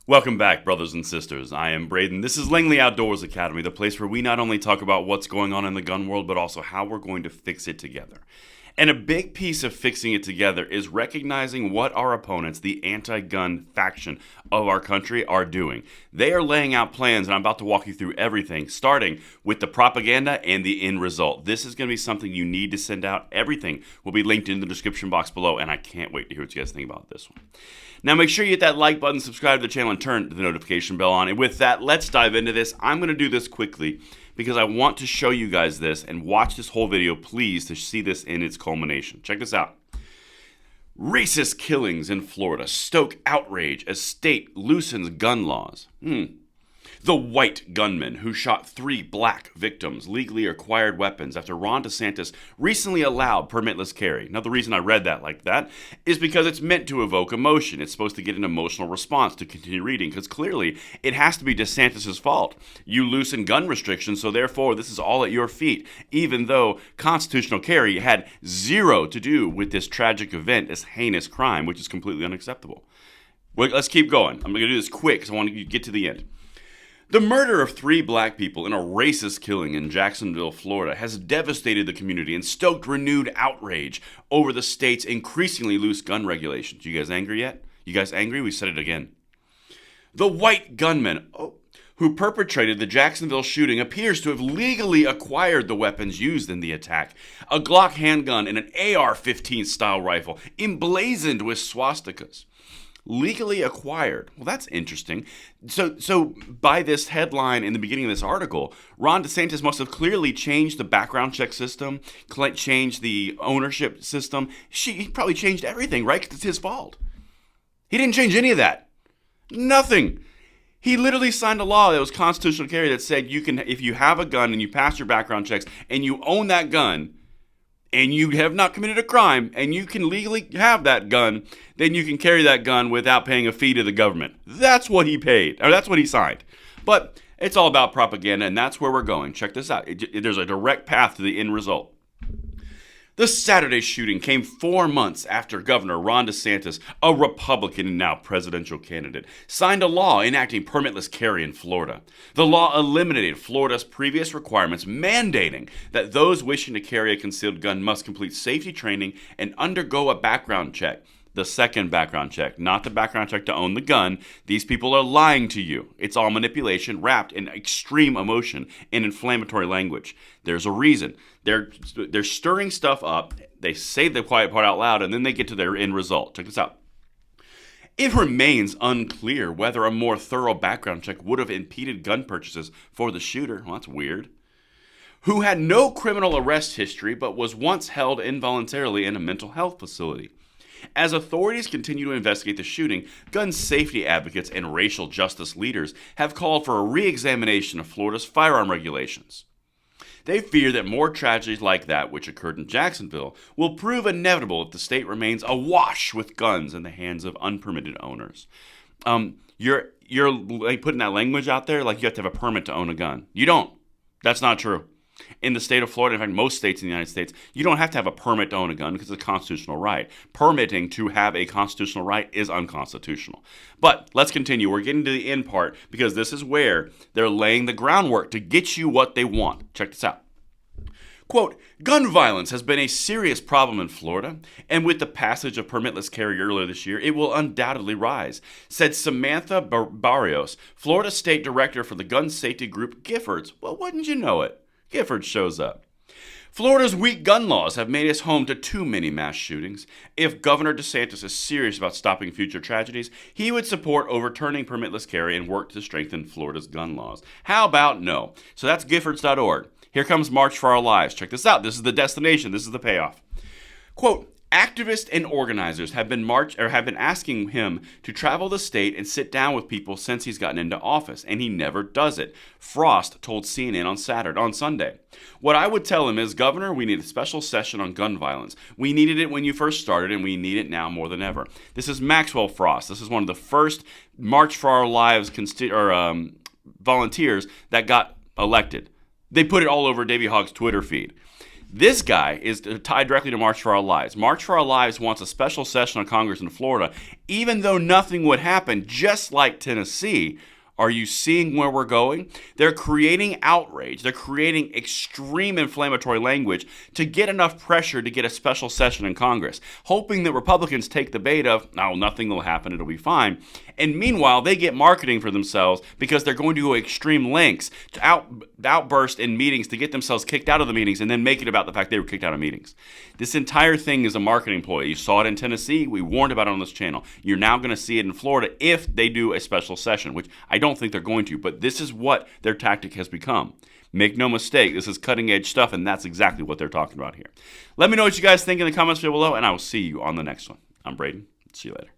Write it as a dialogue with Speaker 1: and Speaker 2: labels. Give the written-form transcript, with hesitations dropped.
Speaker 1: Welcome back, brothers and sisters. I am Braden. This is Langley Outdoors Academy, the place where we not only talk about what's going on in the gun world, but also how we're going to fix it together. And a big piece of fixing it together is recognizing what our opponents, the anti-gun faction of our country, are doing. They are laying out plans, and I'm about to walk you through everything, starting with the propaganda and the end result. This is going to be something you need to send out. Everything will be linked in the description box below, and I can't wait to hear what you guys think about this one. Now, make sure you hit that like button, subscribe to the channel, and turn the notification bell on. And with that, let's dive into this. I'm going to do this quickly because I want to show you guys this and watch this whole video, please, to see this in its culmination. Check this out. Racist killings in Florida stoke outrage as state loosens gun laws. The white gunman who shot 3 black victims legally acquired weapons after Ron DeSantis recently allowed permitless carry. Now, the reason I read that like that is because it's meant to evoke emotion. It's supposed to get an emotional response to continue reading, because clearly it has to be DeSantis' fault. You loosen gun restrictions, so therefore this is all at your feet, even though constitutional carry had zero to do with this tragic event, this heinous crime, which is completely unacceptable. Well, let's keep going. I'm going to do this quick because I want to get to the end. The murder of 3 black people in a racist killing in Jacksonville, Florida, has devastated the community and stoked renewed outrage over the state's increasingly loose gun regulations. You guys angry yet? You guys angry? We said it again. The white gunman who perpetrated the Jacksonville shooting appears to have legally acquired the weapons used in the attack. A Glock handgun and an AR-15 style rifle emblazoned with swastikas. Legally acquired. Well, that's interesting. So by this headline in the beginning of this article, Ron DeSantis must have clearly changed the background check system, changed the ownership system. He probably changed everything, right? 'Cause it's his fault. He didn't change any of that. Nothing. He literally signed a law that was constitutional carry that said you can, if you have a gun and you pass your background checks and you own that gun, and you have not committed a crime, and you can legally have that gun, then you can carry that gun without paying a fee to the government. That's what he paid, or that's what he signed. But it's all about propaganda, and that's where we're going. Check this out. There's a direct path to the end result. The Saturday shooting came 4 months after Governor Ron DeSantis, a Republican and now presidential candidate, signed a law enacting permitless carry in Florida. The law eliminated Florida's previous requirements mandating that those wishing to carry a concealed gun must complete safety training and undergo a background check. The second background check, not the background check to own the gun. These people are lying to you. It's all manipulation wrapped in extreme emotion and inflammatory language. There's a reason. They're stirring stuff up. They say the quiet part out loud, and then they get to their end result. Check this out. It remains unclear whether a more thorough background check would have impeded gun purchases for the shooter. Well, that's weird. Who had no criminal arrest history but was once held involuntarily in a mental health facility. As authorities continue to investigate the shooting, gun safety advocates and racial justice leaders have called for a re-examination of Florida's firearm regulations. They fear that more tragedies like that, which occurred in Jacksonville, will prove inevitable if the state remains awash with guns in the hands of unpermitted owners. You're like putting that language out there like you have to have a permit to own a gun. You don't. That's not true. In the state of Florida, in fact, most states in the United States, you don't have to have a permit to own a gun because it's a constitutional right. Permitting to have a constitutional right is unconstitutional. But let's continue. We're getting to the end part because this is where they're laying the groundwork to get you what they want. Check this out. Quote, gun violence has been a serious problem in Florida, and with the passage of permitless carry earlier this year, it will undoubtedly rise, said Samantha Barrios, Florida State Director for the gun safety group Giffords. Well, wouldn't you know it? Gifford shows up. Florida's weak gun laws have made us home to too many mass shootings. If Governor DeSantis is serious about stopping future tragedies, he would support overturning permitless carry and work to strengthen Florida's gun laws. How about no? So that's Giffords.org. Here comes March for Our Lives. Check this out. This is the destination. This is the payoff. Quote, activists and organizers have been asking him to travel the state and sit down with people since he's gotten into office, and he never does it. Frost told CNN on Sunday. What I would tell him is, Governor, we need a special session on gun violence. We needed it when you first started, and we need it now more than ever. This is Maxwell Frost. This is one of the first March for Our Lives volunteers that got elected. They put it all over Davey Hogg's Twitter feed. This guy is tied directly to March for Our Lives. March for Our Lives wants a special session on Congress in Florida, even though nothing would happen, just like Tennessee. Are you seeing where we're going? They're creating outrage. They're creating extreme inflammatory language to get enough pressure to get a special session in Congress, hoping that Republicans take the bait of, oh, nothing will happen, it'll be fine. And meanwhile, they get marketing for themselves because they're going to go extreme lengths to outburst in meetings to get themselves kicked out of the meetings and then make it about the fact they were kicked out of meetings. This entire thing is a marketing ploy. You saw it in Tennessee. We warned about it on this channel. You're now going to see it in Florida if they do a special session, which I don't think they're going to, but this is what their tactic has become. Make no mistake, this is cutting edge stuff, and that's exactly what they're talking about here. Let me know what you guys think in the comments below, and I will see you on the next one. I'm Braden. See you later.